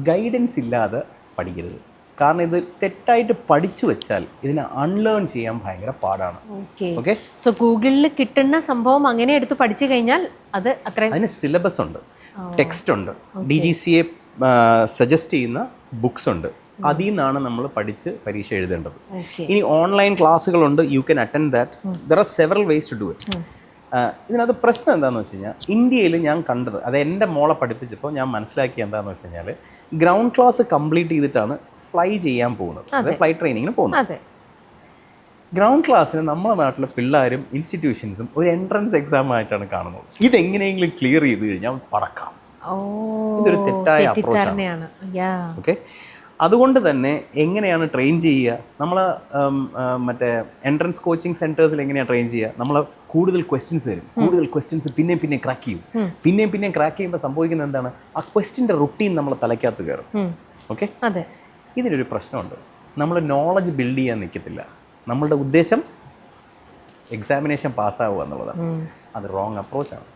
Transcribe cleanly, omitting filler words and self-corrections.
Guidance ഇല്ലാതെ പഠിക്കരുത്. കാരണം ഇത് തെറ്റായിട്ട് പഠിച്ചു വെച്ചാൽ ഇതിനെ അൺലേൺ ചെയ്യാൻ ഭയങ്കര പാടാണ്. ഓക്കെ, സോ ഗൂഗിളിൽ കിട്ടുന്ന സംഭവം അങ്ങനെ എടുത്ത് പഠിച്ചു കഴിഞ്ഞാൽ അത് അത്ര. അതിന് സിലബസ് ഉണ്ട്, ടെക്സ്റ്റ് ഉണ്ട്, DGCA സജസ്റ്റ് ചെയ്യുന്ന ബുക്സ് ഉണ്ട്. അതിൽ നിന്നാണ് നമ്മൾ പഠിച്ച് പരീക്ഷ എഴുതേണ്ടത്. ഇനി ഓൺലൈൻ ക്ലാസ്സുകളുണ്ട്, you can attend that. There are several ways to do it. ഇതിനകത്ത് പ്രശ്നം എന്താണെന്ന് വെച്ച് കഴിഞ്ഞാൽ, ഇന്ത്യയിൽ ഞാൻ കണ്ടത്, അത് എൻ്റെ മോളെ പഠിപ്പിച്ചപ്പോൾ ഞാൻ മനസ്സിലാക്കിയ എന്താണെന്ന് വെച്ച് കഴിഞ്ഞാൽ, ഗ്രൗണ്ട് ക്ലാസ് കംപ്ലീറ്റ് ചെയ്തിട്ടാണ് ഫ്ലൈ ചെയ്യാൻ പോകുന്നത്, അതായത് ഫ്ലൈറ്റ് ട്രെയിനിങ്ങിന് പോകുന്നത്. ഗ്രൗണ്ട് ക്ലാസ്സിന് നമ്മുടെ നാട്ടിലെ പിള്ളേരും ഇൻസ്റ്റിറ്റ്യൂഷൻസും ഒരു എൻട്രൻസ് എക്സാം ആയിട്ടാണ് കാണുന്നത്. ഇതെങ്ങനെയെങ്കിലും ക്ലിയർ ചെയ്ത് കഴിഞ്ഞാൽ പറക്കാം. ഇതൊരു തെറ്റായ അപ്രോച്ചാണ്. ഓക്കെ, അതുകൊണ്ട് തന്നെ എങ്ങനെയാണ് ട്രെയിൻ ചെയ്യുക? നമ്മൾ മറ്റേ എൻട്രൻസ് കോച്ചിങ് സെൻറ്റേഴ്സിൽ എങ്ങനെയാണ് ട്രെയിൻ ചെയ്യുക? നമ്മൾ കൂടുതൽ ക്വസ്റ്റ്യൻസ് വരും, കൂടുതൽ ക്വസ്റ്റ്യൻസ് പിന്നെയും ക്രാക്ക് ചെയ്യും. പിന്നെയും ക്രാക്ക് ചെയ്യുമ്പോൾ സംഭവിക്കുന്നത് എന്താണ്? ആ ക്വസ്റ്റ്യൻ്റെ റുട്ടീൻ നമ്മൾ തലയ്ക്കകത്ത് കയറും. ഓക്കെ, ഇതിനൊരു പ്രശ്നമുണ്ട്. നമ്മൾ നോളജ് ബിൽഡ് ചെയ്യാൻ നിൽക്കത്തില്ല. നമ്മളുടെ ഉദ്ദേശം എക്സാമിനേഷൻ പാസ്സാവുക എന്നുള്ളതാണ്. അത് റോങ് അപ്രോച്ചാണ്.